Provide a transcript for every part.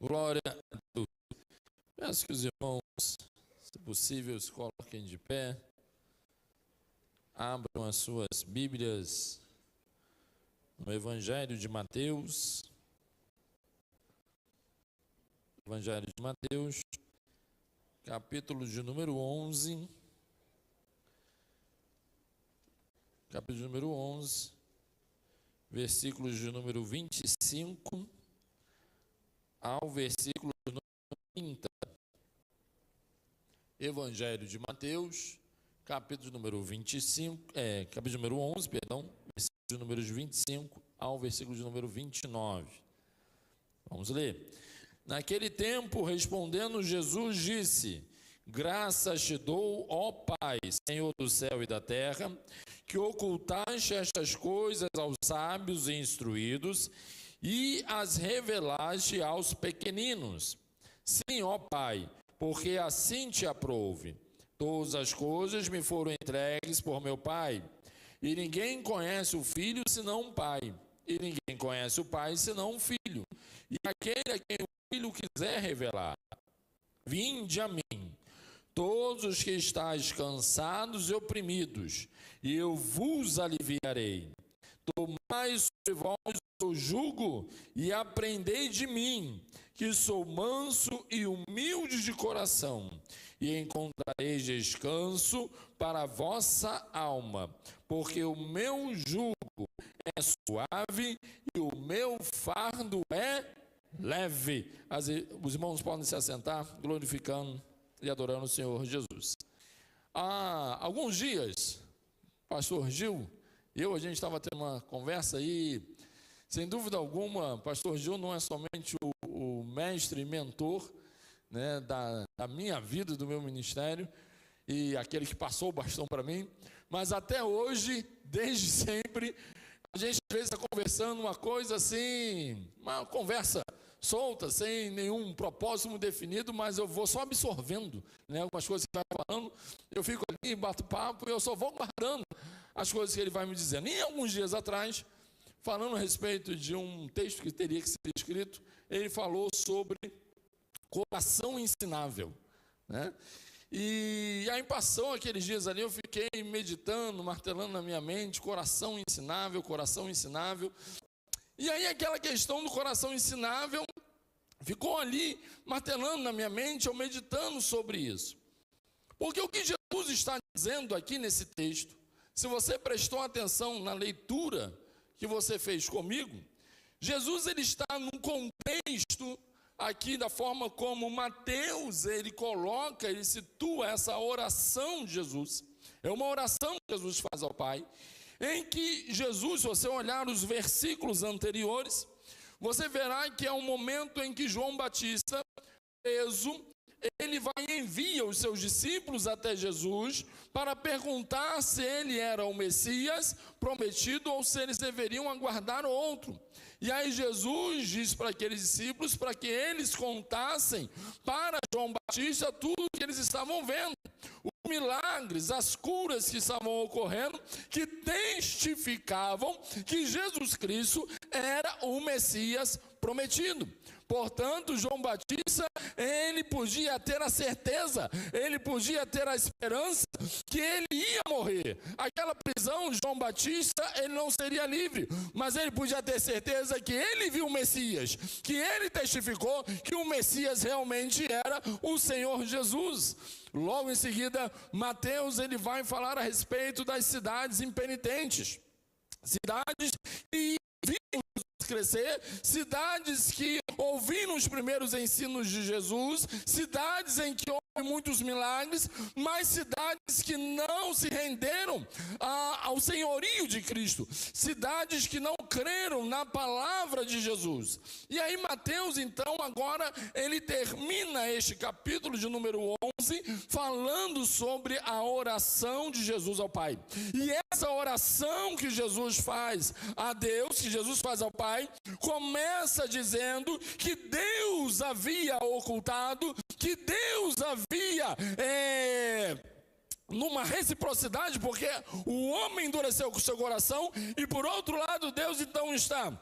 Glória a Deus. Peço que os irmãos, se possível, se coloquem de pé. Abram as suas Bíblias no Evangelho de Mateus. Evangelho de Mateus, capítulo de número 11. Capítulo de número 11, versículos de número 25 ao versículo de número 30. Evangelho de Mateus, capítulo de número capítulo de número 11, versículo de número 25 ao versículo de número 29. Vamos ler. Naquele tempo, respondendo Jesus, disse: Graças te dou, ó Pai, Senhor do céu e da terra, que ocultaste estas coisas aos sábios e instruídos e as revelaste aos pequeninos. Sim, ó Pai, porque assim te aprouve. Todas as coisas me foram entregues por meu Pai, e ninguém conhece o Filho senão o Pai, e ninguém conhece o Pai senão o Filho, e aquele a quem o Filho quiser revelar. Vinde a mim, todos os que estáis cansados e oprimidos, e eu vos aliviarei. Tomai sobre vós o jugo e aprendei de mim, que sou manso e humilde de coração, e encontrareis descanso para a vossa alma, porque o meu jugo é suave e o meu fardo é leve. Os irmãos podem se assentar, glorificando e adorando o Senhor Jesus. Há alguns dias, pastor Gil e a gente estava tendo uma conversa aí. Sem dúvida alguma, pastor Gil não é somente o mestre e mentor, né, da minha vida, do meu ministério, e aquele que passou o bastão para mim, mas até hoje, desde sempre, a gente às vezes está conversando uma coisa assim, uma conversa solta, sem nenhum propósito muito definido, mas eu vou só absorvendo, né, algumas coisas que ele vai falando, eu fico ali, bato papo, e eu só vou guardando as coisas que ele vai me dizendo. E alguns dias atrás, falando a respeito de um texto que teria que ser escrito, ele falou sobre coração ensinável, né? E aí passou aqueles dias ali, eu fiquei meditando, martelando na minha mente, coração ensinável, coração ensinável. E aí aquela questão do coração ensinável ficou ali martelando na minha mente, eu meditando sobre isso. Porque o que Jesus está dizendo aqui nesse texto, se você prestou atenção na leitura que você fez comigo, Jesus ele está num contexto aqui da forma como Mateus ele coloca, ele situa essa oração de Jesus. É uma oração que Jesus faz ao Pai, em que Jesus, se você olhar os versículos anteriores, você verá que é um momento em que João Batista, preso, ele vai e envia os seus discípulos até Jesus para perguntar se ele era o Messias prometido ou se eles deveriam aguardar outro. E aí Jesus diz para aqueles discípulos para que eles contassem para João Batista tudo o que eles estavam vendo. Os milagres, as curas que estavam ocorrendo, que testificavam que Jesus Cristo era o Messias prometido. Portanto, João Batista, ele podia ter a certeza, ele podia ter a esperança que ele ia morrer. Aquela prisão, João Batista, ele não seria livre, mas ele podia ter certeza que ele viu o Messias, que ele testificou que o Messias realmente era o Senhor Jesus. Logo em seguida, Mateus, ele vai falar a respeito das cidades impenitentes, cidades que viram crescer, cidades que ouviram os primeiros ensinos de Jesus, cidades em que houve muitos milagres, mas cidades que não se renderam ao senhorio de Cristo, cidades que não creram na palavra de Jesus. E aí Mateus, então, agora ele termina este capítulo de número 11 falando sobre a oração de Jesus ao Pai. E essa oração que Jesus faz a Deus, que Jesus faz ao Pai, começa dizendo que Deus havia ocultado, que Deus havia numa reciprocidade, porque o homem endureceu com o seu coração, e por outro lado Deus então está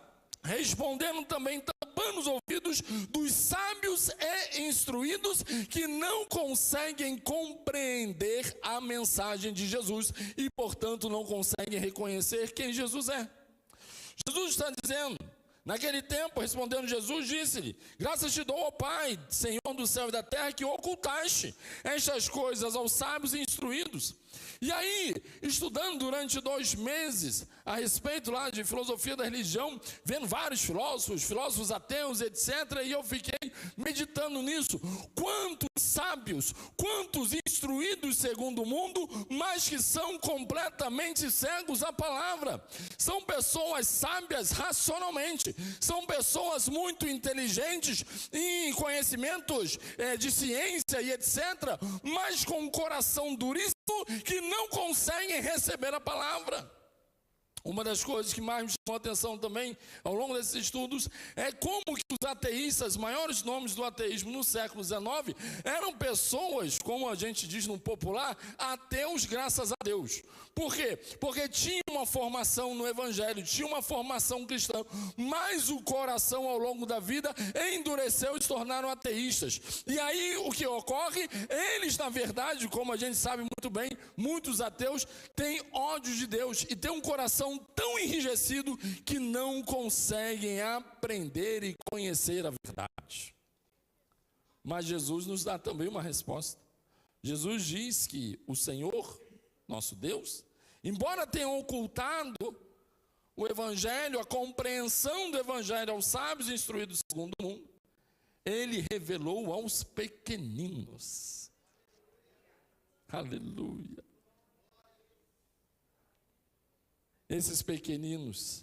respondendo também, tampando tampando os ouvidos dos sábios e instruídos que não conseguem compreender a mensagem de Jesus e, portanto, não conseguem reconhecer quem Jesus é. Jesus está dizendo, naquele tempo, respondendo Jesus, disse-lhe: graças te dou, ó Pai, Senhor do céu e da terra, que ocultaste estas coisas aos sábios e instruídos. E aí, estudando durante 2 meses a respeito lá de filosofia da religião, vendo vários filósofos ateus, etc., e eu fiquei meditando nisso. Quantos sábios, quantos instruídos segundo o mundo, mas que são completamente cegos à palavra. São pessoas sábias racionalmente, são pessoas muito inteligentes em conhecimentos de ciência e etc., mas com um coração duríssimo, que não conseguem receber a palavra. Uma das coisas que mais me chamou a atenção também, ao longo desses estudos, é como que os ateístas, maiores nomes do ateísmo no século XIX, eram pessoas, como a gente diz no popular, ateus graças a Deus. Por quê? Porque tinha uma formação no evangelho, tinha uma formação cristã, mas o coração ao longo da vida endureceu e se tornaram ateístas. E aí o que ocorre? Eles, na verdade, como a gente sabe muito bem, muitos ateus têm ódio de Deus e têm um coração tão enrijecido que não conseguem aprender e conhecer a verdade. Mas Jesus nos dá também uma resposta. Jesus diz que o Senhor, nosso Deus, embora tenha ocultado o evangelho, a compreensão do evangelho aos sábios instruídos segundo o mundo, ele revelou aos pequeninos. Aleluia. Esses pequeninos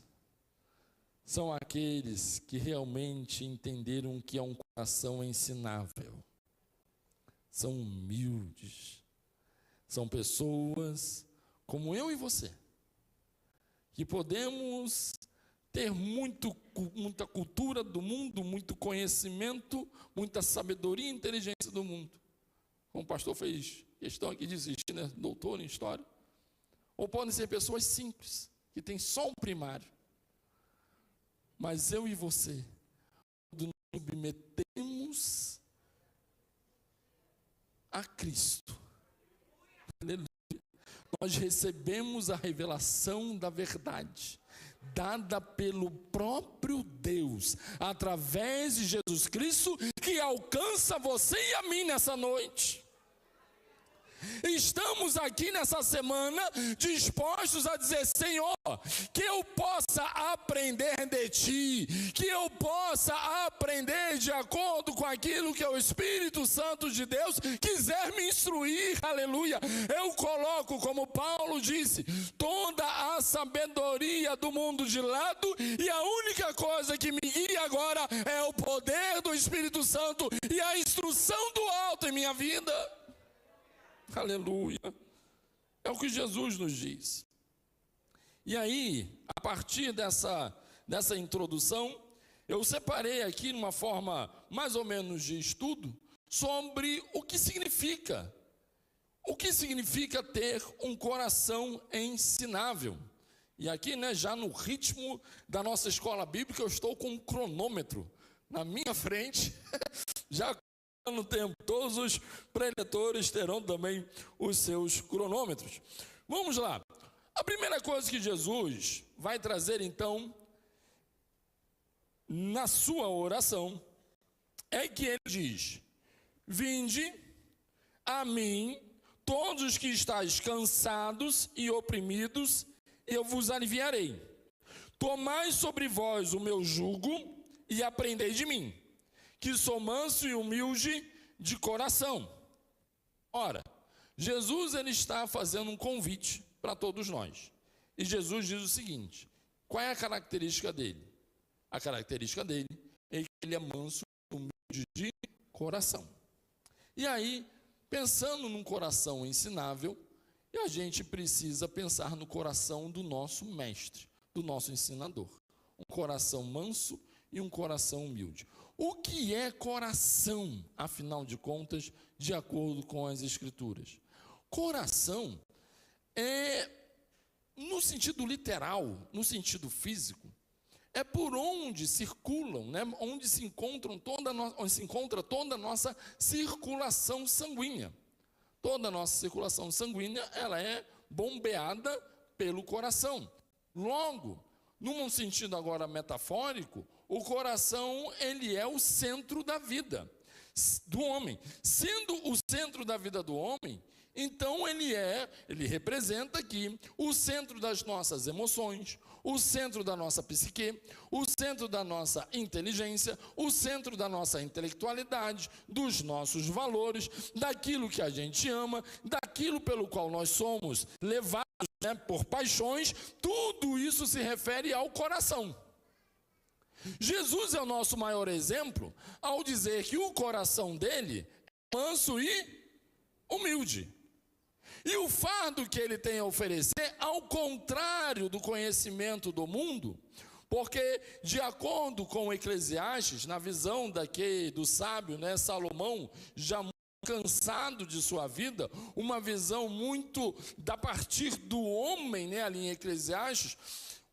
são aqueles que realmente entenderam que é um coração ensinável. São humildes. São pessoas como eu e você, que podemos ter muita cultura do mundo, muito conhecimento, muita sabedoria e inteligência do mundo. Como o pastor fez questão aqui de existir, né? Doutor em história. Ou podem ser pessoas simples, que tem só um primário. Mas eu e você, quando nos submetemos a Cristo, aleluia, nós recebemos a revelação da verdade, dada pelo próprio Deus, através de Jesus Cristo, que alcança você e a mim nessa noite. Estamos aqui nessa semana dispostos a dizer: Senhor, que eu possa aprender de Ti, que eu possa aprender de acordo com aquilo que o Espírito Santo de Deus quiser me instruir, aleluia. Eu coloco, como Paulo disse, toda a sabedoria do mundo de lado, e a única coisa que me guia agora é o poder do Espírito Santo e a instrução do alto em minha vida. Aleluia. É o que Jesus nos diz. E aí, a partir dessa introdução, eu separei aqui numa forma mais ou menos de estudo sobre o que significa ter um coração ensinável. E aqui, né, já no ritmo da nossa escola bíblica, eu estou com um cronômetro na minha frente, já no tempo. Todos os preletores terão também os seus cronômetros. Vamos lá. A primeira coisa que Jesus vai trazer, então, na sua oração, é que ele diz: vinde a mim, todos os que estáis cansados e oprimidos, eu vos aliviarei. Tomai sobre vós o meu jugo e aprendei de mim, que sou manso e humilde de coração. Ora, Jesus, ele está fazendo um convite para todos nós. E Jesus diz o seguinte: qual é a característica dele? A característica dele é que ele é manso e humilde de coração. E aí, pensando num coração ensinável, a gente precisa pensar no coração do nosso mestre, do nosso ensinador. Um coração manso e um coração humilde. O que é coração, afinal de contas, de acordo com as Escrituras? Coração é, no sentido literal, no sentido físico, é por onde circulam, né? Onde se encontra toda a nossa circulação sanguínea. Toda a nossa circulação sanguínea, ela é bombeada pelo coração. Logo, num sentido agora metafórico, o coração, ele é o centro da vida do homem. Sendo o centro da vida do homem, então ele representa aqui o centro das nossas emoções, o centro da nossa psique, o centro da nossa inteligência, o centro da nossa intelectualidade, dos nossos valores, daquilo que a gente ama, daquilo pelo qual nós somos levados, né, por paixões. Tudo isso se refere ao coração. Jesus é o nosso maior exemplo ao dizer que o coração dele é manso e humilde. E o fardo que ele tem a oferecer, ao contrário do conhecimento do mundo, porque de acordo com o Eclesiastes, na visão do sábio, né, Salomão, já muito cansado de sua vida, uma visão muito da partir do homem, né, ali em Eclesiastes,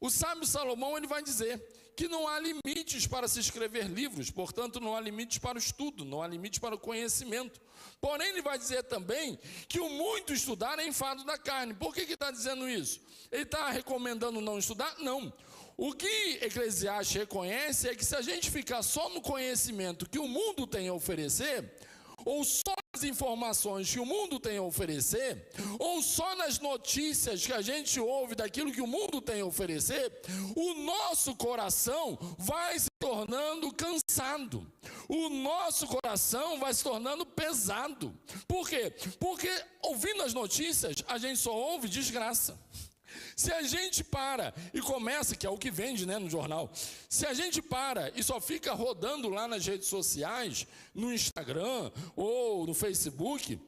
o sábio Salomão, ele vai dizer que não há limites para se escrever livros, portanto não há limites para o estudo, não há limites para o conhecimento. Porém, ele vai dizer também que o muito estudar é enfado da carne. Por que está dizendo isso? Ele está recomendando não estudar? Não. O que Eclesiastes reconhece é que se a gente ficar só no conhecimento que o mundo tem a oferecer, ou só nas informações que o mundo tem a oferecer, ou só nas notícias que a gente ouve daquilo que o mundo tem a oferecer, o nosso coração vai se tornando cansado, o nosso coração vai se tornando pesado. Por quê? Porque ouvindo as notícias, a gente só ouve desgraça. Se a gente para e começa, que é o que vende, né, no jornal, se a gente para e só fica rodando lá nas redes sociais, no Instagram ou no Facebook,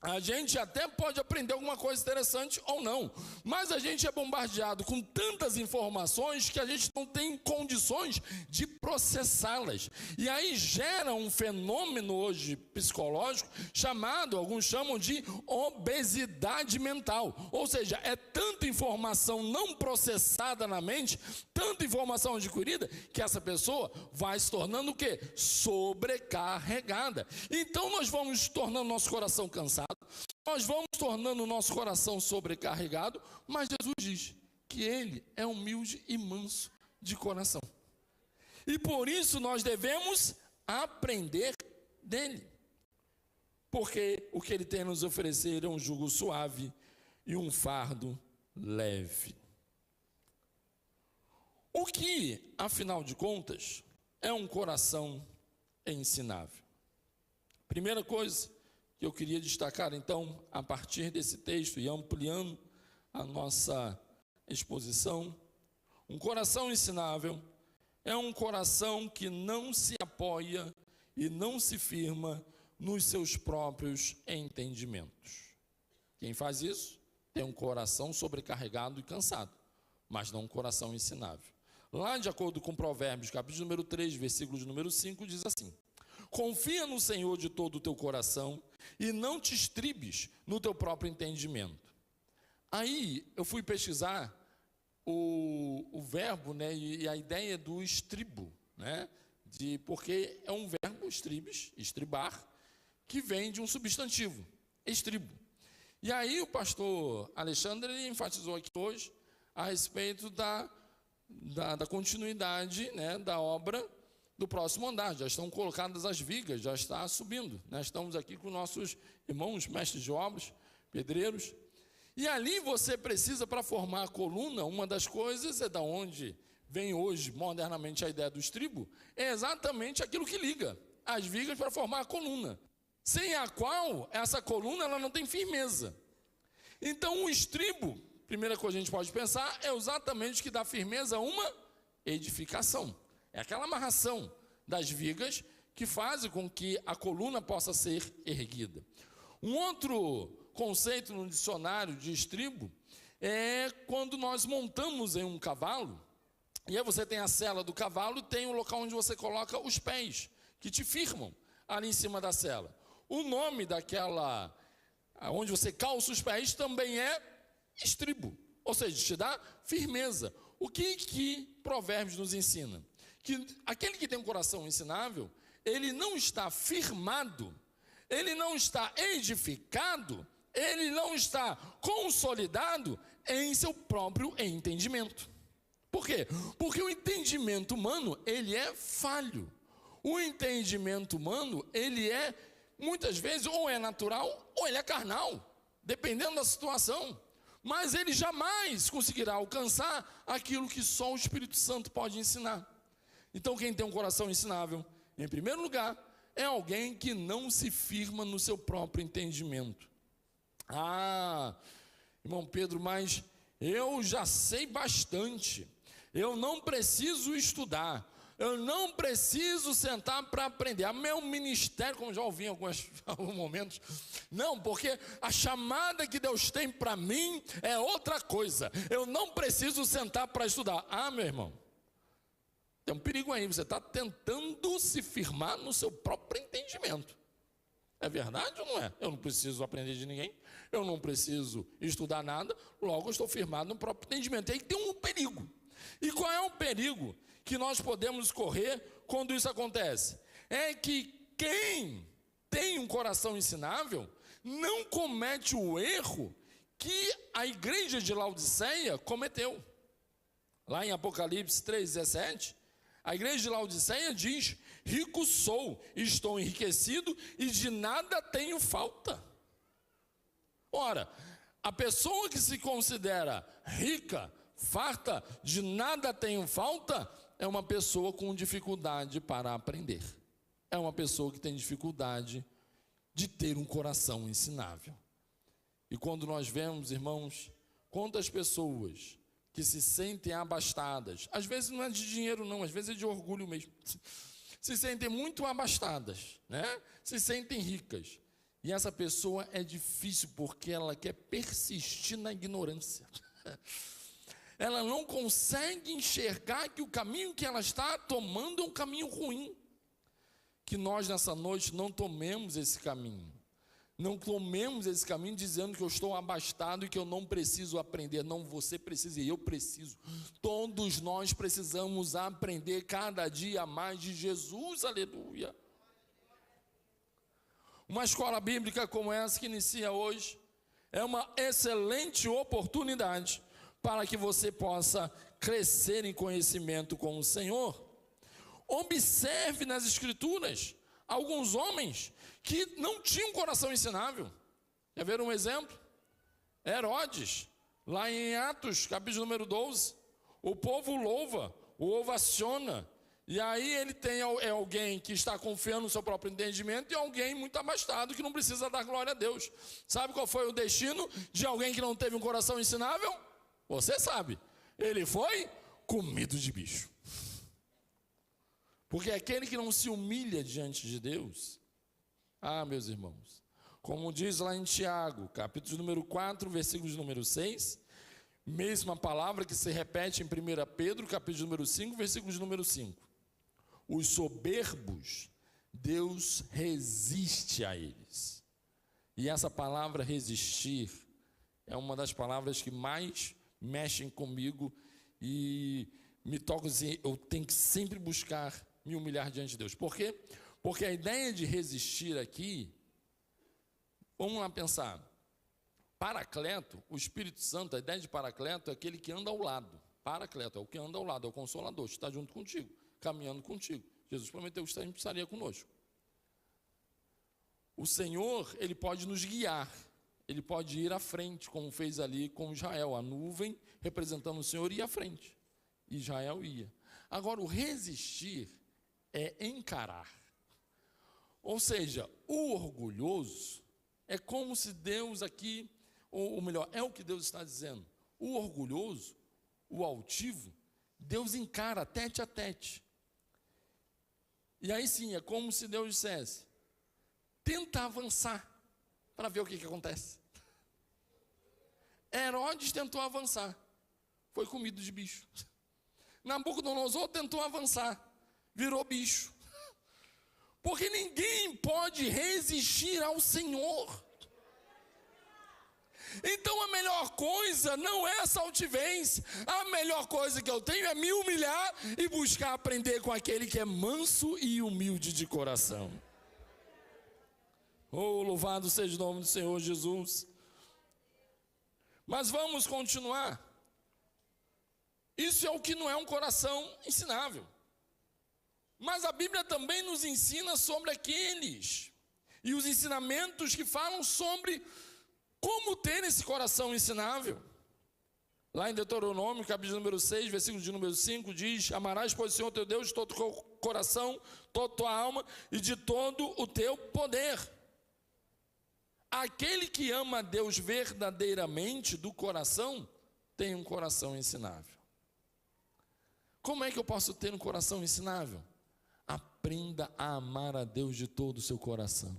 a gente até pode aprender alguma coisa interessante ou não, mas a gente é bombardeado com tantas informações que a gente não tem condições de processá-las. E aí gera um fenômeno hoje psicológico chamado, alguns chamam de obesidade mental. Ou seja, é tanta informação não processada na mente, tanta informação adquirida, que essa pessoa vai se tornando o quê? Sobrecarregada. Então nós vamos tornando nosso coração cansado, nós vamos tornando o nosso coração sobrecarregado, mas Jesus diz que ele é humilde e manso de coração. E por isso nós devemos aprender dele. Porque o que ele tem a nos oferecer é um jugo suave e um fardo leve. O que, afinal de contas, é um coração ensinável? Primeira coisa que eu queria destacar, então, a partir desse texto e ampliando a nossa exposição, um coração ensinável é um coração que não se apoia e não se firma nos seus próprios entendimentos. Quem faz isso tem um coração sobrecarregado e cansado, mas não um coração ensinável. Lá, de acordo com Provérbios, capítulo número 3, versículo de número 5, diz assim: confia no Senhor de todo o teu coração e não te estribes no teu próprio entendimento. Aí eu fui pesquisar o verbo, né, e a ideia do estribo, né, porque é um verbo, estribes, estribar, que vem de um substantivo, estribo. E aí o pastor Alexandre ele enfatizou aqui hoje a respeito da continuidade, né, da obra do próximo andar. Já estão colocadas as vigas, já está subindo. Nós estamos aqui com nossos irmãos, mestres de obras, pedreiros. E ali você precisa, para formar a coluna, uma das coisas é da onde vem hoje, modernamente, a ideia do estribo, é exatamente aquilo que liga as vigas para formar a coluna, sem a qual essa coluna ela não tem firmeza. Então o estribo, primeira coisa que a gente pode pensar, é exatamente o que dá firmeza a uma edificação. É aquela amarração das vigas que faz com que a coluna possa ser erguida. Um outro conceito no dicionário de estribo é quando nós montamos em um cavalo, e aí você tem a sela do cavalo e tem o local onde você coloca os pés, que te firmam ali em cima da sela. O nome daquela, onde você calça os pés, também é estribo, ou seja, te dá firmeza. o que Provérbios nos ensina? Que aquele que tem um coração ensinável, ele não está firmado, ele não está edificado, ele não está consolidado em seu próprio entendimento. Por quê? Porque o entendimento humano, ele é falho. O entendimento humano, ele é, muitas vezes, ou é natural, ou ele é carnal, dependendo da situação. Mas ele jamais conseguirá alcançar aquilo que só o Espírito Santo pode ensinar. Então, quem tem um coração ensinável, em primeiro lugar, é alguém que não se firma no seu próprio entendimento. Ah, irmão Pedro, mas eu já sei bastante. Eu não preciso estudar. Eu não preciso sentar para aprender. Meu ministério, como já ouvi em alguns momentos, não, porque a chamada que Deus tem para mim é outra coisa. Eu não preciso sentar para estudar. Ah, meu irmão, tem um perigo aí. Você está tentando se firmar no seu próprio entendimento. É verdade ou não é? Eu não preciso aprender de ninguém. Eu não preciso estudar nada. Logo, eu estou firmado no próprio entendimento. E aí tem um perigo. E qual é o perigo que nós podemos correr quando isso acontece? É que quem tem um coração ensinável não comete o erro que a igreja de Laodiceia cometeu. Lá em Apocalipse 3,17, a igreja de Laodiceia diz: rico sou, estou enriquecido e de nada tenho falta. Ora, a pessoa que se considera rica, farta, de nada tenho falta, é uma pessoa com dificuldade para aprender. É uma pessoa que tem dificuldade de ter um coração ensinável. E quando nós vemos, irmãos, quantas pessoas que se sentem abastadas, às vezes não é de dinheiro não, às vezes é de orgulho mesmo, se sentem muito abastadas, né? Se sentem ricas. E essa pessoa é difícil porque ela quer persistir na ignorância. Ela não consegue enxergar que o caminho que ela está tomando é um caminho ruim. Que nós nessa noite não tomemos esse caminho. Não tomemos esse caminho dizendo que eu estou abastado e que eu não preciso aprender. Não, você precisa e eu preciso. Todos nós precisamos aprender cada dia mais de Jesus, aleluia. Uma escola bíblica como essa que inicia hoje é uma excelente oportunidade para que você possa crescer em conhecimento com o Senhor. Observe nas Escrituras alguns homens que não tinham coração ensinável. Quer ver um exemplo? Herodes, lá em Atos, capítulo número 12, o povo louva, o ovaciona, e aí ele tem alguém que está confiando no seu próprio entendimento e alguém muito abastado que não precisa dar glória a Deus. Sabe qual foi o destino de alguém que não teve um coração ensinável? Você sabe, ele foi comido de bicho. Porque aquele que não se humilha diante de Deus, meus irmãos, como diz lá em Tiago, capítulo número 4, versículo número 6, mesma palavra que se repete em 1 Pedro, capítulo número 5, versículo número 5. Os soberbos, Deus resiste a eles. E essa palavra resistir é uma das palavras que mais mexem comigo e me tocam assim, eu tenho que sempre buscar me humilhar diante de Deus. Por quê? Porque a ideia de resistir aqui, vamos lá pensar, Paracleto, o Espírito Santo, a ideia de Paracleto é aquele que anda ao lado. Paracleto é o que anda ao lado, é o Consolador, está junto contigo, caminhando contigo. Jesus prometeu que estaria conosco. O Senhor, Ele pode nos guiar, Ele pode ir à frente, como fez ali com Israel, a nuvem representando o Senhor ia à frente, Israel ia. Agora, o resistir é encarar. Ou seja, o orgulhoso é como se Deus aqui, ou melhor, é o que Deus está dizendo. O orgulhoso, o altivo, Deus encara tete a tete. E aí sim, é como se Deus dissesse: tenta avançar para ver o que acontece. Herodes tentou avançar, foi comido de bicho. Nabucodonosor tentou avançar, virou bicho. Porque ninguém pode resistir ao Senhor. Então a melhor coisa não é essa altivez. A melhor coisa que eu tenho é me humilhar e buscar aprender com aquele que é manso e humilde de coração. Oh, louvado seja o nome do Senhor Jesus. Mas vamos continuar. Isso é o que não é um coração ensinável. Mas a Bíblia também nos ensina sobre aqueles e os ensinamentos que falam sobre como ter esse coração ensinável. Lá em Deuteronômio, capítulo número 6, versículo de número 5, diz: amarás, pois, o Senhor teu Deus de todo o teu coração, toda a tua alma e de todo o teu poder. Aquele que ama a Deus verdadeiramente do coração, tem um coração ensinável. Como é que eu posso ter um coração ensinável? Aprenda a amar a Deus de todo o seu coração.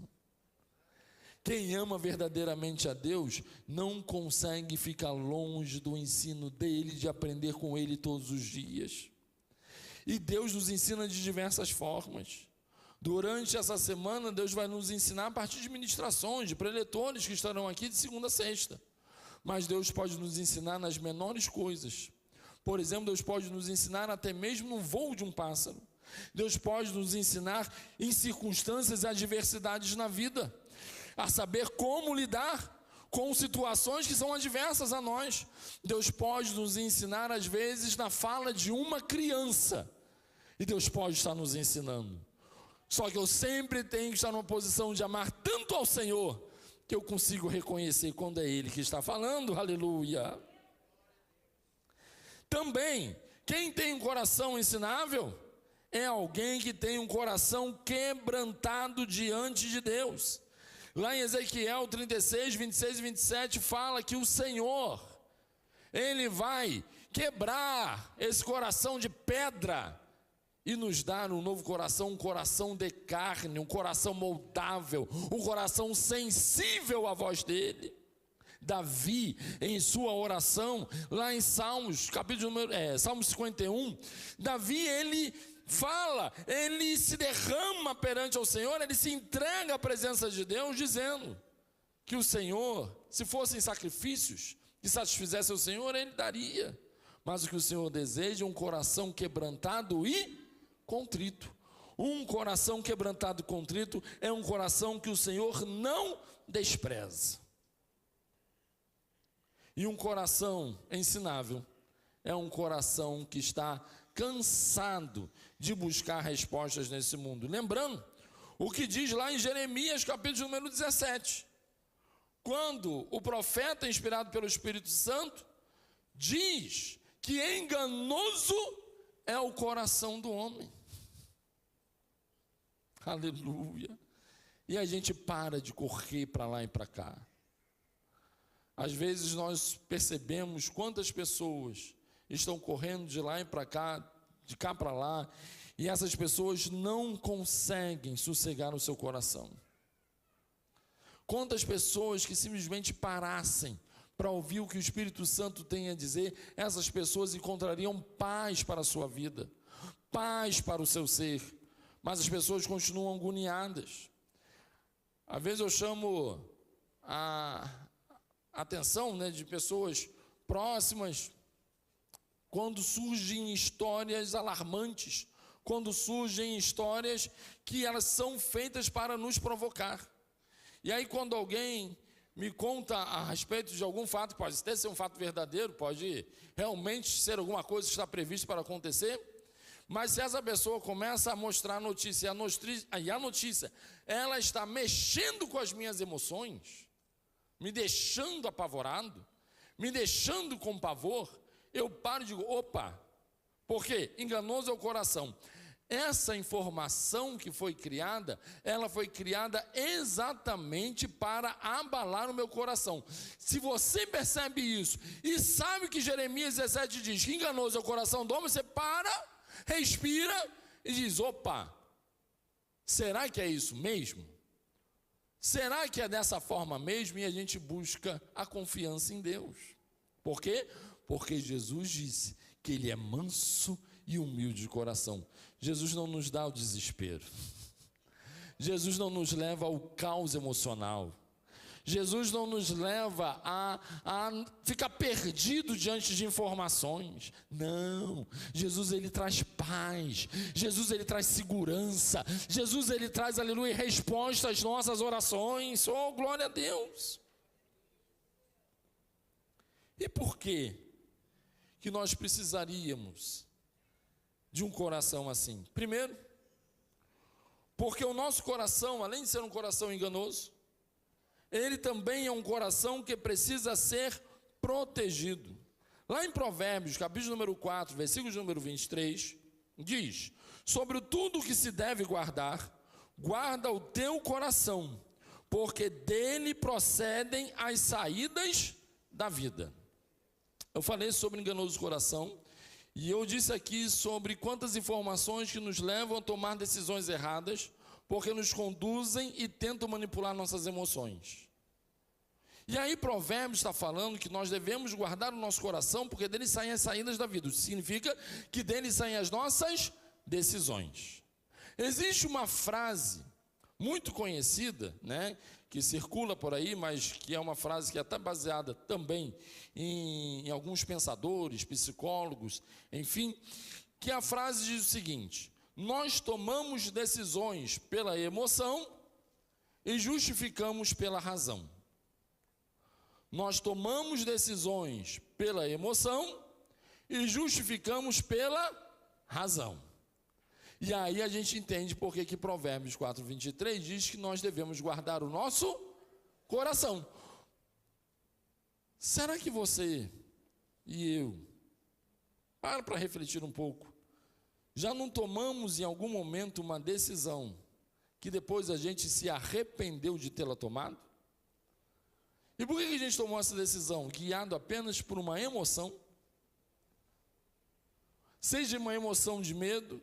Quem ama verdadeiramente a Deus, não consegue ficar longe do ensino dele, de aprender com ele todos os dias. E Deus nos ensina de diversas formas. Durante essa semana, Deus vai nos ensinar a partir de ministrações, de preletores que estarão aqui de segunda a sexta. Mas Deus pode nos ensinar nas menores coisas. Por exemplo, Deus pode nos ensinar até mesmo no voo de um pássaro. Deus pode nos ensinar em circunstâncias e adversidades na vida, a saber como lidar com situações que são adversas a nós. Deus pode nos ensinar às vezes na fala de uma criança. E Deus pode estar nos ensinando. Só que eu sempre tenho que estar numa posição de amar tanto ao Senhor, que eu consigo reconhecer quando é Ele que está falando, aleluia. Também, quem tem um coração ensinável, é alguém que tem um coração quebrantado diante de Deus. Lá em Ezequiel 36, 26 e 27, fala que o Senhor, Ele vai quebrar esse coração de pedra, e nos dar um novo coração, um coração de carne, um coração moldável, um coração sensível à voz dele. Davi, em sua oração, lá em Salmos, Salmo 51, Davi, ele fala, ele se derrama perante ao Senhor, ele se entrega à presença de Deus, dizendo que o Senhor, se fossem sacrifícios que satisfizessem o Senhor, ele daria. Mas o que o Senhor deseja é um coração quebrantado e contrito. Um coração quebrantado e contrito é um coração que o Senhor não despreza. E um coração ensinável é um coração que está cansado de buscar respostas nesse mundo. Lembrando o que diz lá em Jeremias, capítulo número 17, quando o profeta, inspirado pelo Espírito Santo, diz que enganoso é o coração do homem. Aleluia. E a gente para de correr para lá e para cá. Às vezes nós percebemos quantas pessoas estão correndo de lá e para cá, de cá para lá, e essas pessoas não conseguem sossegar o seu coração. Quantas pessoas que simplesmente parassem para ouvir o que o Espírito Santo tem a dizer, essas pessoas encontrariam paz para a sua vida, paz para o seu ser. Mas as pessoas continuam agoniadas. Às vezes eu chamo a atenção, de pessoas próximas, quando surgem histórias alarmantes, quando surgem histórias que elas são feitas para nos provocar. E aí quando alguém me conta a respeito de algum fato, pode até ser um fato verdadeiro, pode realmente ser alguma coisa que está prevista para acontecer, mas se essa pessoa começa a mostrar a notícia, e a notícia, ela está mexendo com as minhas emoções, me deixando apavorado, me deixando com pavor, eu paro e digo, opa, por quê? Enganoso é o coração. Essa informação que foi criada, ela foi criada exatamente para abalar o meu coração. Se você percebe isso, e sabe que Jeremias 17 diz que enganoso é o coração do homem, você para, respira e diz, opa, será que é isso mesmo? Será que é dessa forma mesmo? E a gente busca a confiança em Deus. Por quê? Porque Jesus disse que Ele é manso e humilde de coração. Jesus não nos dá o desespero. Jesus não nos leva ao caos emocional. Jesus não nos leva a ficar perdido diante de informações. Não, Jesus ele traz paz, Jesus ele traz segurança, Jesus ele traz, aleluia, resposta às nossas orações. Oh, glória a Deus! E por que nós precisaríamos de um coração assim? Primeiro, porque o nosso coração, além de ser um coração enganoso, ele também é um coração que precisa ser protegido. Lá em Provérbios, capítulo número 4, versículo número 23, diz: sobre tudo que se deve guardar, guarda o teu coração, porque dele procedem as saídas da vida. Eu falei sobre enganoso coração, e eu disse aqui sobre quantas informações que nos levam a tomar decisões erradas, porque nos conduzem e tentam manipular nossas emoções. E aí Provérbios está falando que nós devemos guardar o nosso coração, porque dele saem as saídas da vida. Isso significa que dele saem as nossas decisões. Existe uma frase muito conhecida, né, que circula por aí, mas que é uma frase que é até baseada também em alguns pensadores, psicólogos, enfim, que a frase diz o seguinte: nós tomamos decisões pela emoção e justificamos pela razão. Nós tomamos decisões pela emoção e justificamos pela razão. E aí a gente entende por que Provérbios 4, 23 diz que nós devemos guardar o nosso coração. Será que você e eu, para refletir um pouco, já não tomamos em algum momento uma decisão que depois a gente se arrependeu de tê-la tomado? E por que a gente tomou essa decisão? Guiado apenas por uma emoção? Seja uma emoção de medo,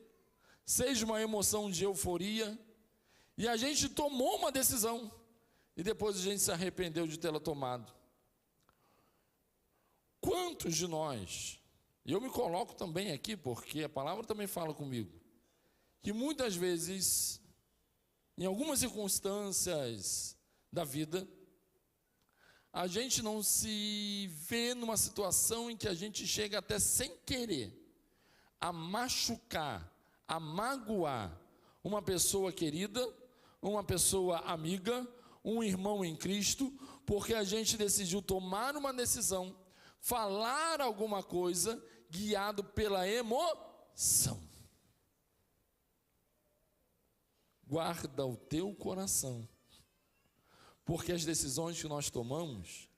seja uma emoção de euforia, e a gente tomou uma decisão, e depois a gente se arrependeu de tê-la tomado. Quantos de nós, e eu me coloco também aqui, porque a palavra também fala comigo, que muitas vezes, em algumas circunstâncias da vida, a gente não se vê numa situação em que a gente chega até sem querer a machucar, a magoar uma pessoa querida, uma pessoa amiga, um irmão em Cristo, porque a gente decidiu tomar uma decisão, falar alguma coisa, guiado pela emoção. Guarda o teu coração, porque as decisões que nós tomamos,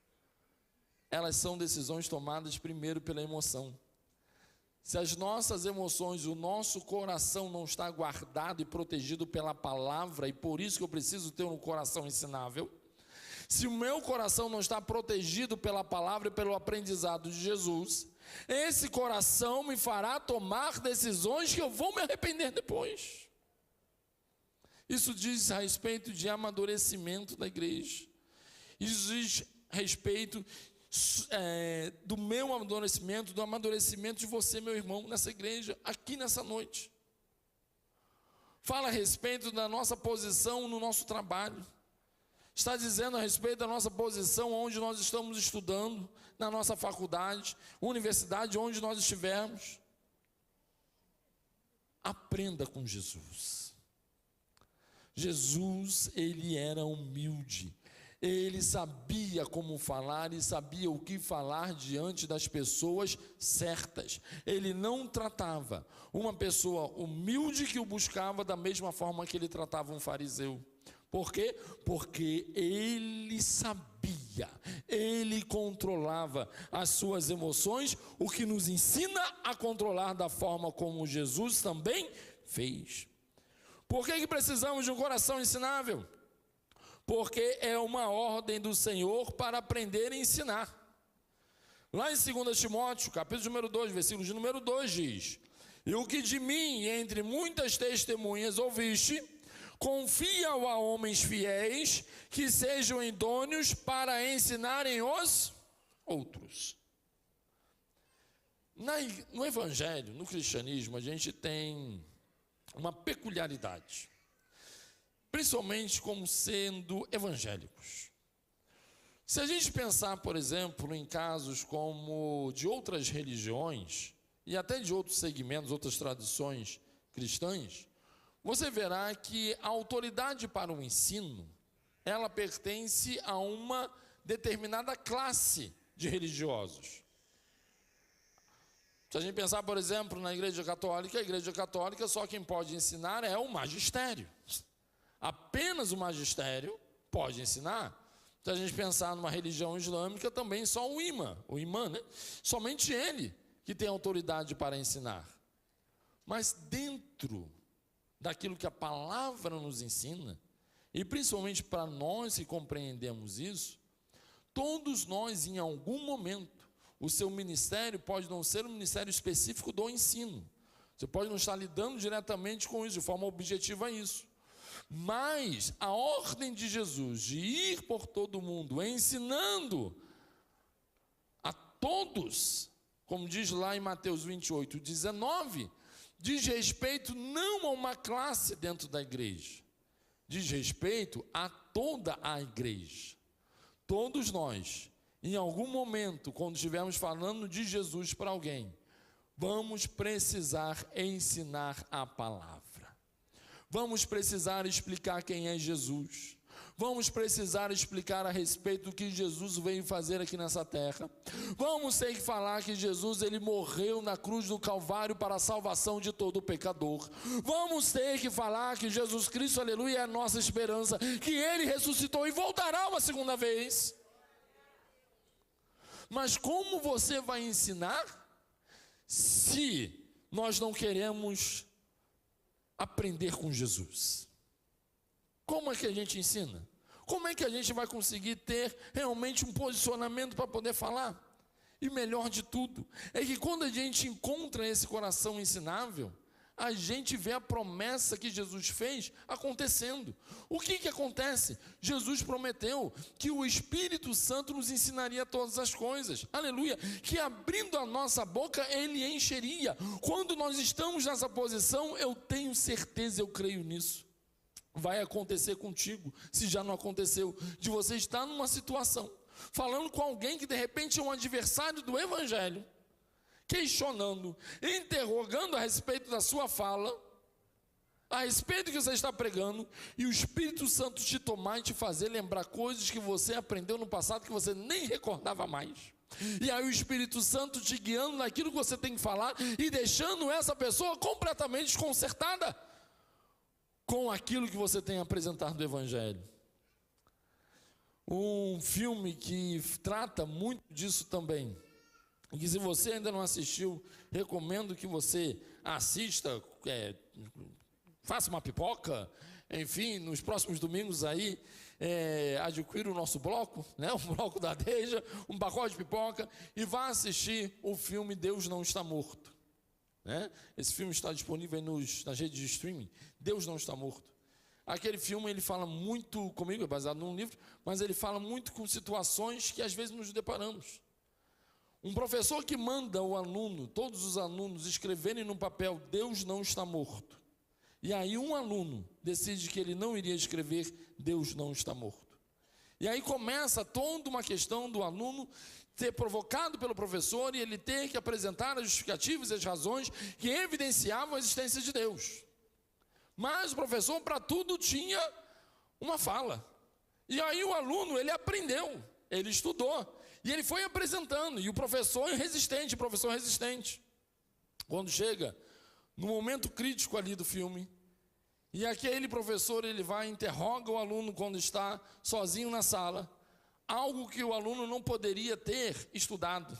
elas são decisões tomadas primeiro pela emoção. Se as nossas emoções, o nosso coração não está guardado e protegido pela palavra, e por isso que eu preciso ter um coração ensinável, se o meu coração não está protegido pela palavra e pelo aprendizado de Jesus, esse coração me fará tomar decisões que eu vou me arrepender depois. Isso diz a respeito de amadurecimento da igreja. Isso diz a respeito do meu amadurecimento, do amadurecimento de você, meu irmão, nessa igreja, aqui nessa noite. Fala a respeito da nossa posição no nosso trabalho. Está dizendo a respeito da nossa posição onde nós estamos estudando, na nossa faculdade, universidade, onde nós estivermos. Aprenda com Jesus. Jesus, ele era humilde. Ele sabia como falar e sabia o que falar diante das pessoas certas. Ele não tratava uma pessoa humilde que o buscava da mesma forma que ele tratava um fariseu. Por quê? Porque ele sabia, ele controlava as suas emoções, o que nos ensina a controlar da forma como Jesus também fez. Por que precisamos de um coração ensinável? Porque é uma ordem do Senhor para aprender e ensinar. Lá em 2 Timóteo, capítulo número 2, versículo de número 2, diz: e o que de mim, entre muitas testemunhas, ouviste, confia-o a homens fiéis, que sejam idôneos para ensinarem os outros. No Evangelho, no cristianismo, a gente tem uma peculiaridade, principalmente como sendo evangélicos. Se a gente pensar, por exemplo, em casos como de outras religiões, e até de outros segmentos, outras tradições cristãs, você verá que a autoridade para o ensino, ela pertence a uma determinada classe de religiosos. Se a gente pensar, por exemplo, na Igreja Católica, a Igreja Católica só quem pode ensinar é o magistério. Apenas o magistério pode ensinar. Se a gente pensar numa religião islâmica, também só o imã, né? Somente ele que tem autoridade para ensinar. Mas dentro daquilo que a palavra nos ensina, e principalmente para nós que compreendemos isso, todos nós em algum momento, o seu ministério pode não ser um ministério específico do ensino. Você pode não estar lidando diretamente com isso, de forma objetiva a isso. Mas a ordem de Jesus de ir por todo mundo, ensinando a todos, como diz lá em Mateus 28, 19, diz respeito não a uma classe dentro da igreja, diz respeito a toda a igreja. Todos nós, em algum momento, quando estivermos falando de Jesus para alguém, vamos precisar ensinar a palavra. Vamos precisar explicar quem é Jesus. Vamos precisar explicar a respeito do que Jesus veio fazer aqui nessa terra. Vamos ter que falar que Jesus, ele morreu na cruz do Calvário para a salvação de todo pecador. Vamos ter que falar que Jesus Cristo, aleluia, é a nossa esperança, que ele ressuscitou e voltará uma segunda vez. Mas como você vai ensinar se nós não queremos aprender com Jesus? Como é que a gente ensina? Como é que a gente vai conseguir ter realmente um posicionamento para poder falar? E melhor de tudo, é que quando a gente encontra esse coração ensinável, a gente vê a promessa que Jesus fez acontecendo. O que acontece? Jesus prometeu que o Espírito Santo nos ensinaria todas as coisas, aleluia, que abrindo a nossa boca, ele encheria. Quando nós estamos nessa posição, eu tenho certeza, eu creio nisso, vai acontecer contigo, se já não aconteceu, de você estar numa situação, falando com alguém que de repente é um adversário do Evangelho, questionando, interrogando a respeito da sua fala, a respeito do que você está pregando, e o Espírito Santo te tomar e te fazer lembrar coisas que você aprendeu no passado que você nem recordava mais. E aí o Espírito Santo te guiando naquilo que você tem que falar e deixando essa pessoa completamente desconcertada com aquilo que você tem apresentado do Evangelho. Um filme que trata muito disso também, e que se você ainda não assistiu, recomendo que você assista, faça uma pipoca, enfim, nos próximos domingos aí, adquira o nosso bloco, né, o bloco da Deja, um pacote de pipoca, e vá assistir o filme Deus Não Está Morto. Né? Esse filme está disponível nas redes de streaming, Deus Não Está Morto. Aquele filme, ele fala muito comigo, é baseado num livro, mas ele fala muito com situações que às vezes nos deparamos. Um professor que manda o aluno, todos os alunos, escreverem no papel, Deus não está morto. E aí um aluno decide que ele não iria escrever, Deus não está morto. E aí começa toda uma questão do aluno ser provocado pelo professor e ele ter que apresentar as justificativas e as razões que evidenciavam a existência de Deus. Mas o professor para tudo tinha uma fala. E aí o aluno, ele aprendeu, ele estudou. E ele foi apresentando, e o professor resistente. Quando chega no momento crítico ali do filme, e aquele professor, ele vai e interroga o aluno quando está sozinho na sala, algo que o aluno não poderia ter estudado,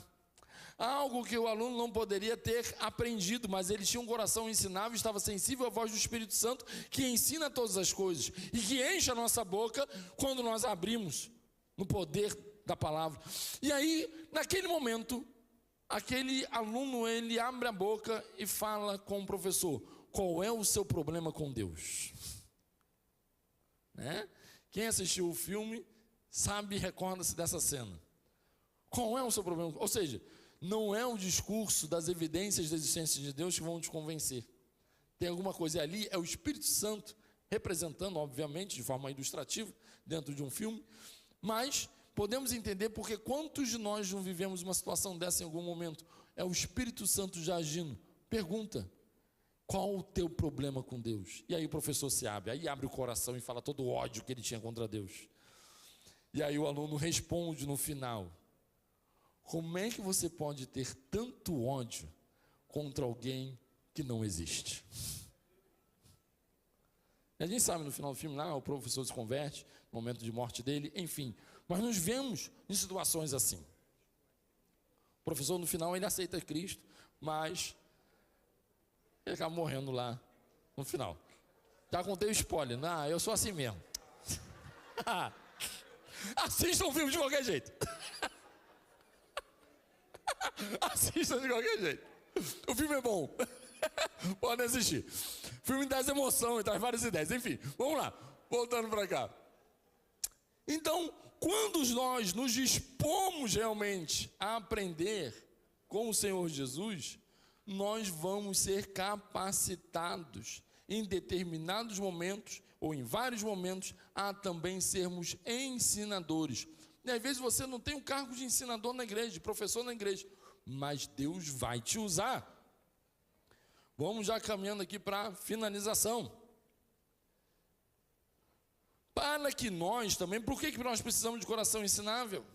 algo que o aluno não poderia ter aprendido, mas ele tinha um coração ensinável, estava sensível à voz do Espírito Santo, que ensina todas as coisas, e que enche a nossa boca quando nós abrimos no poder da palavra. E aí, naquele momento, aquele aluno, ele abre a boca e fala com o professor, qual é o seu problema com Deus? Né? Quem assistiu o filme sabe e recorda-se dessa cena. Qual é o seu problema? Ou seja, não é o discurso das evidências da existência de Deus que vão te convencer. Tem alguma coisa ali, é o Espírito Santo representando, obviamente, de forma ilustrativa, dentro de um filme, mas podemos entender porque quantos de nós não vivemos uma situação dessa em algum momento? É o Espírito Santo já agindo. Pergunta: qual o teu problema com Deus? E aí o professor se abre, aí abre o coração e fala todo o ódio que ele tinha contra Deus. E aí o aluno responde no final: como é que você pode ter tanto ódio contra alguém que não existe? E a gente sabe no final do filme, lá o professor se converte, no momento de morte dele, enfim. Mas nos vemos em situações assim. O professor no final ele aceita Cristo, mas ele acaba morrendo lá no final. Já contei o spoiler, eu sou assim mesmo. Assistam o filme de qualquer jeito. Assistam de qualquer jeito. O filme é bom. Podem assistir. O filme traz emoção e traz várias ideias. Enfim, vamos lá. Voltando para cá. Então, quando nós nos dispomos realmente a aprender com o Senhor Jesus, nós vamos ser capacitados em determinados momentos, ou em vários momentos, a também sermos ensinadores. E às vezes você não tem um cargo de ensinador na igreja, de professor na igreja, mas Deus vai te usar. Vamos já caminhando aqui para a finalização. Para que nós também, por que nós precisamos de coração ensinável?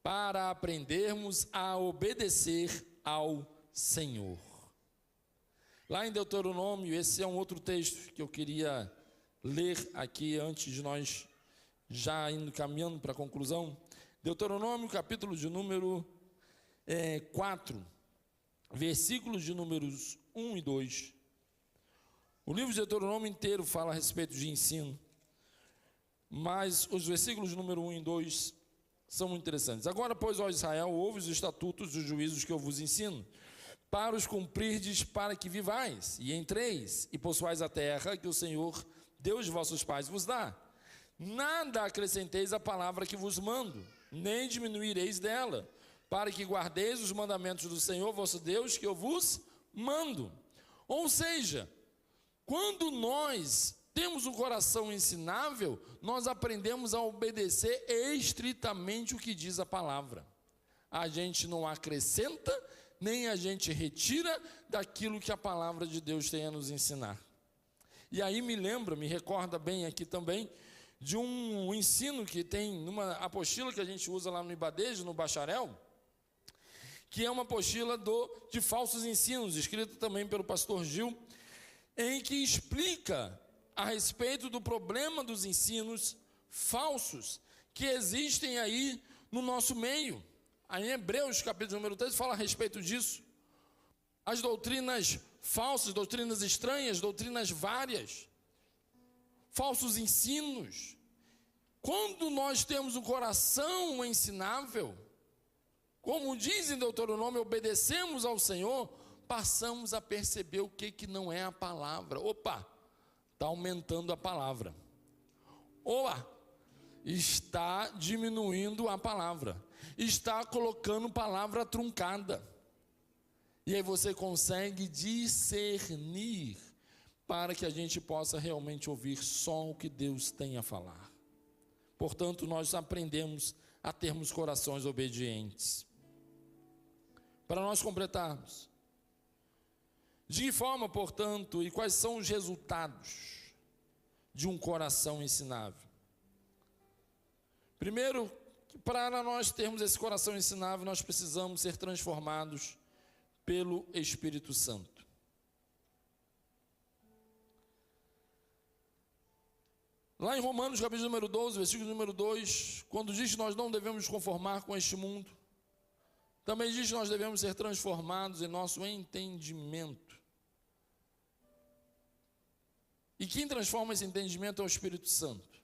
Para aprendermos a obedecer ao Senhor. Lá em Deuteronômio, esse é um outro texto que eu queria ler aqui antes de nós já indo caminhando para a conclusão. Deuteronômio, capítulo de número 4, versículos de números 1 e 2. O livro de Deuteronômio inteiro fala a respeito de ensino, mas os versículos de número 1 e 2 são muito interessantes. Agora, pois, ó Israel, ouve os estatutos e os juízos que eu vos ensino, para os cumprirdes, para que vivais, e entreis, e possuais a terra que o Senhor, Deus de vossos pais, vos dá. Nada acrescenteis à palavra que vos mando, nem diminuireis dela, para que guardeis os mandamentos do Senhor, vosso Deus, que eu vos mando. Ou seja, quando nós temos um coração ensinável, nós aprendemos a obedecer estritamente o que diz a palavra. A gente não acrescenta, nem a gente retira daquilo que a palavra de Deus tem a nos ensinar. E aí me recorda bem aqui também, de um ensino que tem numa apostila que a gente usa lá no Ibadejo, no bacharel, que é uma apostila de falsos ensinos, escrita também pelo pastor Gil, em que explica a respeito do problema dos ensinos falsos que existem aí no nosso meio. Aí em Hebreus, capítulo número 3, fala a respeito disso. As doutrinas falsas, doutrinas estranhas, doutrinas várias, falsos ensinos. Quando nós temos um coração ensinável, como diz em Deuteronômio, obedecemos ao Senhor, passamos a perceber o que não é a palavra. Opa, está aumentando a palavra. Está diminuindo a palavra. Está colocando palavra truncada. E aí você consegue discernir para que a gente possa realmente ouvir só o que Deus tem a falar. Portanto, nós aprendemos a termos corações obedientes. Para nós completarmos, de que forma, portanto, e quais são os resultados de um coração ensinável? Primeiro, que para nós termos esse coração ensinável, nós precisamos ser transformados pelo Espírito Santo. Lá em Romanos, capítulo número 12, versículo número 2, quando diz que nós não devemos nos conformar com este mundo, também diz que nós devemos ser transformados em nosso entendimento. E quem transforma esse entendimento é o Espírito Santo.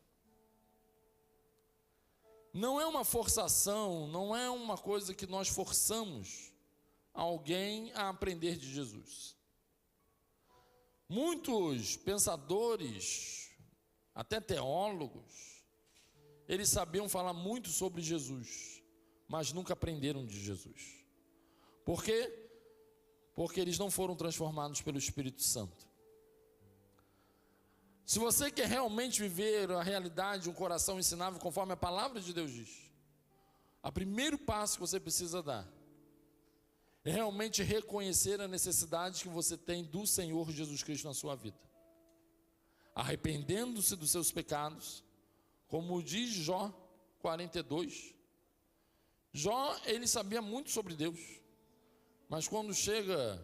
Não é uma forçação, não é uma coisa que nós forçamos alguém a aprender de Jesus. Muitos pensadores, até teólogos, eles sabiam falar muito sobre Jesus, mas nunca aprenderam de Jesus. Por quê? Porque eles não foram transformados pelo Espírito Santo. Se você quer realmente viver a realidade, um coração ensinável conforme a palavra de Deus diz, O primeiro passo que você precisa dar é realmente reconhecer a necessidade que você tem do Senhor Jesus Cristo na sua vida. Arrependendo-se dos seus pecados, como diz Jó 42. Jó, ele sabia muito sobre Deus, mas quando chega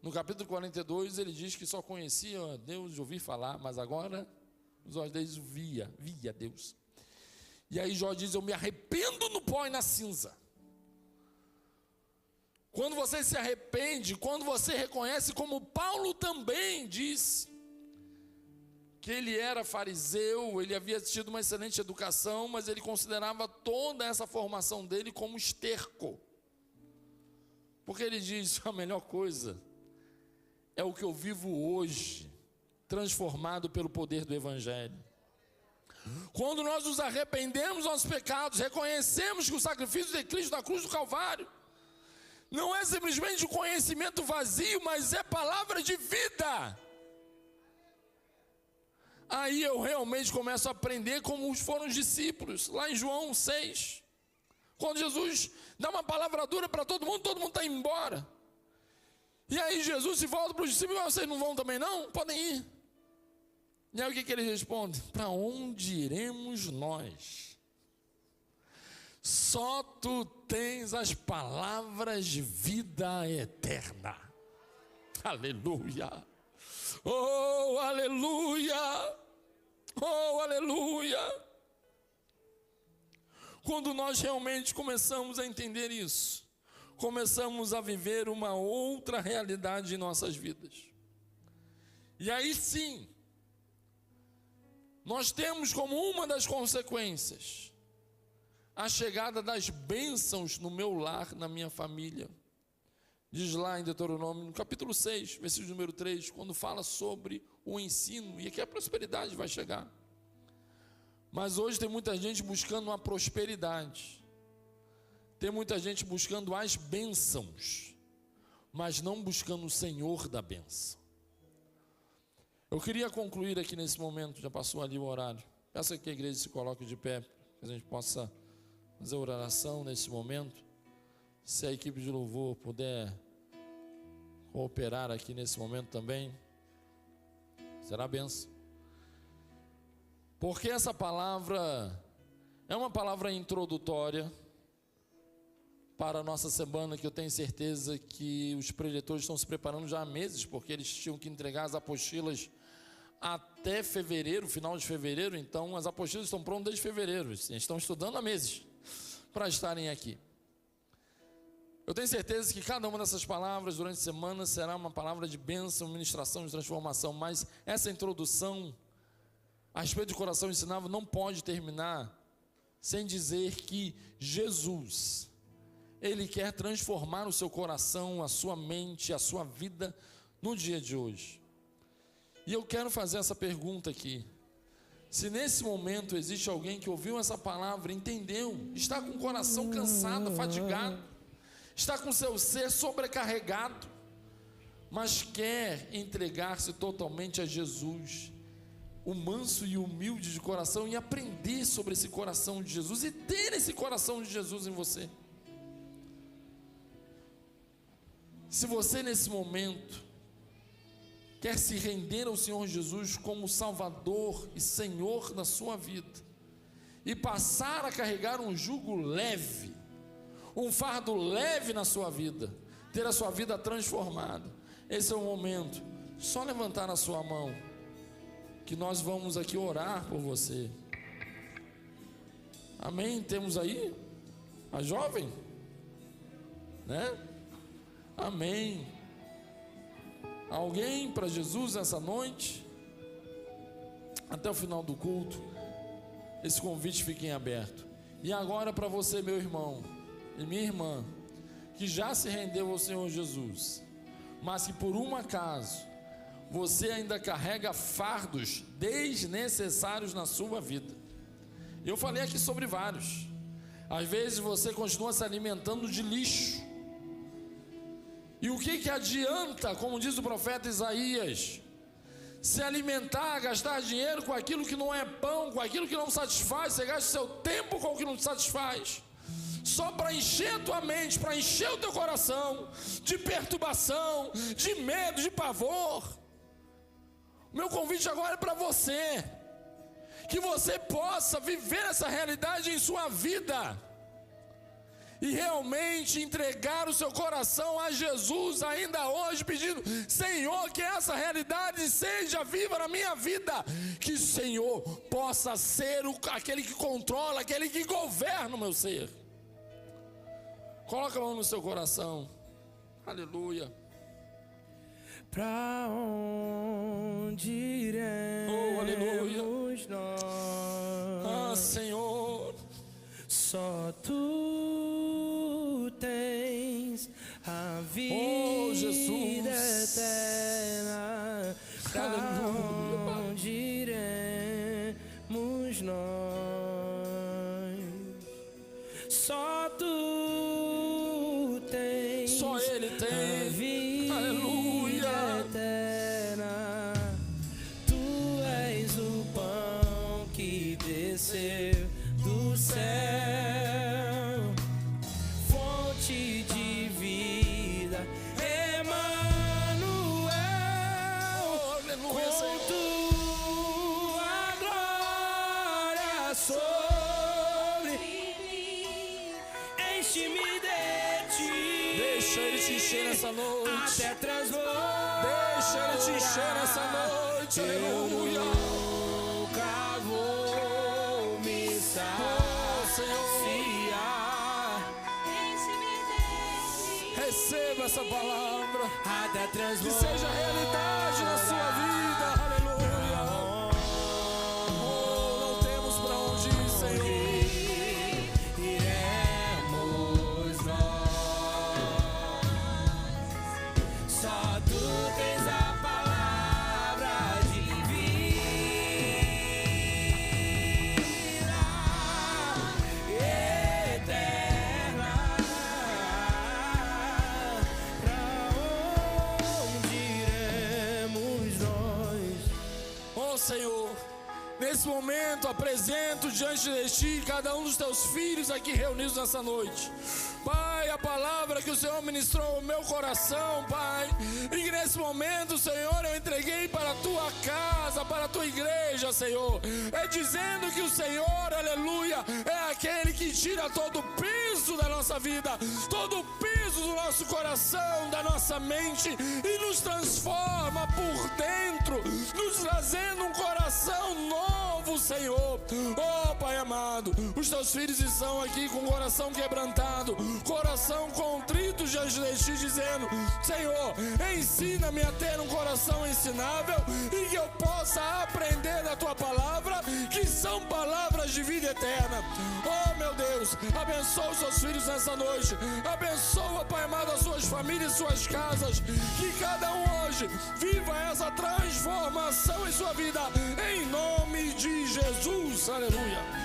no capítulo 42, ele diz que só conhecia Deus de ouvir falar, mas agora os olhos deles via Deus. E aí Jó diz: eu me arrependo no pó e na cinza. Quando você se arrepende, quando você reconhece, como Paulo também disse, que ele era fariseu, ele havia tido uma excelente educação, mas ele considerava toda essa formação dele como esterco. Porque ele diz: a melhor coisa é o que eu vivo hoje, transformado pelo poder do Evangelho. Quando nós nos arrependemos dos nossos pecados, reconhecemos que o sacrifício de Cristo na cruz do Calvário não é simplesmente um conhecimento vazio, mas é palavra de vida. Aí eu realmente começo a aprender como foram os discípulos, lá em João 6. Quando Jesus dá uma palavra dura para todo mundo está indo embora. E aí Jesus se volta para os discípulos: vocês não vão também não? Podem ir. E aí o que ele responde? Para onde iremos nós? Só tu tens as palavras de vida eterna. Aleluia. Oh, aleluia. Oh, aleluia. Quando nós realmente começamos a entender isso, começamos a viver uma outra realidade em nossas vidas. E aí sim, nós temos como uma das consequências a chegada das bênçãos no meu lar, na minha família. Diz lá em Deuteronômio, no capítulo 6, versículo número 3, quando fala sobre o ensino, e aqui a prosperidade vai chegar. Mas hoje tem muita gente buscando uma prosperidade, tem muita gente buscando as bênçãos, mas não buscando o Senhor da bênção. Eu queria concluir aqui nesse momento, já passou ali o horário. Peço que a igreja se coloque de pé, que a gente possa fazer oração nesse momento. Se a equipe de louvor puder cooperar aqui nesse momento também, será bênção. Porque essa palavra é uma palavra introdutória para a nossa semana, que eu tenho certeza que os preletores estão se preparando já há meses, porque eles tinham que entregar as apostilas até fevereiro, final de fevereiro. Então as apostilas estão prontas desde fevereiro, eles estão estudando há meses para estarem aqui. Eu tenho certeza que cada uma dessas palavras durante a semana será uma palavra de bênção, ministração, de transformação, mas essa introdução a respeito do coração ensinável não pode terminar sem dizer que Jesus, Ele quer transformar o seu coração, a sua mente, a sua vida no dia de hoje. E eu quero fazer essa pergunta aqui: se nesse momento existe alguém que ouviu essa palavra, entendeu, está com o coração cansado, fadigado, está com seu ser sobrecarregado, mas quer entregar-se totalmente a Jesus, o manso e humilde de coração, e aprender sobre esse coração de Jesus, e ter esse coração de Jesus em você. Se você nesse momento quer se render ao Senhor Jesus como Salvador e Senhor da sua vida, e passar a carregar um jugo leve, um fardo leve na sua vida, ter a sua vida transformada, esse é o momento. Só levantar a sua mão, que nós vamos aqui orar por você. Amém? Temos aí a jovem, né? Amém. Alguém para Jesus nessa noite? Até o final do culto, esse convite fica em aberto. E agora para você, meu irmão e minha irmã, que já se rendeu ao Senhor Jesus, mas que por um acaso você ainda carrega fardos desnecessários na sua vida. Eu falei aqui sobre vários. Às vezes você continua se alimentando de lixo. E o que adianta, como diz o profeta Isaías, se alimentar, gastar dinheiro com aquilo que não é pão, com aquilo que não satisfaz? Você gasta seu tempo com o que não te satisfaz. só para encher a tua mente, para encher o teu coração de perturbação, de medo, de pavor. Meu convite agora é para você, que você possa viver essa realidade em sua vida e realmente entregar o seu coração a Jesus ainda hoje, pedindo: Senhor, que essa realidade seja viva na minha vida, que o Senhor possa ser aquele que controla, aquele que governa o meu ser. Coloca a mão no seu coração. Aleluia. Pra onde iremos, aleluia. nós? Ah, Senhor, só Tu tens a vida Jesus. eterna. Pra Aleluia. onde iremos nós? Só Tu tens, só Ele a tem. vida Aleluia. eterna. Tu és o pão que desceu do céu, fonte de vida, Emanuel. Aleluia, Com Senhor. Tua glória sobre mim, enche-me de Ti. Deixa Ele te encher nessa noite. Até transbordar. Deixa Ele te encher nessa noite. Aleluia. Nunca vou me saciar. Receba essa palavra. Até Que transbordar. seja realidade na sua vida. Aleluia. Oh, não temos para onde ir, Senhor. Iremos nós. Só Tu tens a palavra de vida eterna. Pra onde iremos nós? Oh, Senhor, nesse momento apresento diante de Ti cada um dos Teus filhos aqui reunidos nessa noite. Pai, a palavra que o Senhor ministrou ao meu coração, Pai, e que nesse momento, Senhor, eu entreguei para a Tua casa, para a Tua igreja, Senhor, é dizendo que o Senhor, aleluia, é aquele que tira todo o peso da nossa vida, todo o peso do nosso coração, da nossa mente, e nos transforma por dentro, nos trazendo um coração novo, Senhor. Oh, Pai amado, os Teus filhos estão aqui com o coração quebrantado, coração contrito diante de Ti, dizendo: Senhor, ensina-me a ter um coração ensinável e que eu possa aprender da Tua palavra, que são palavras de vida eterna. Oh, meu Deus, abençoa os Teus filhos nessa noite, abençoa, Pai amado, as suas famílias e suas casas, que cada um hoje viva essa transformação em sua vida, em nome de Jesus. Aleluia.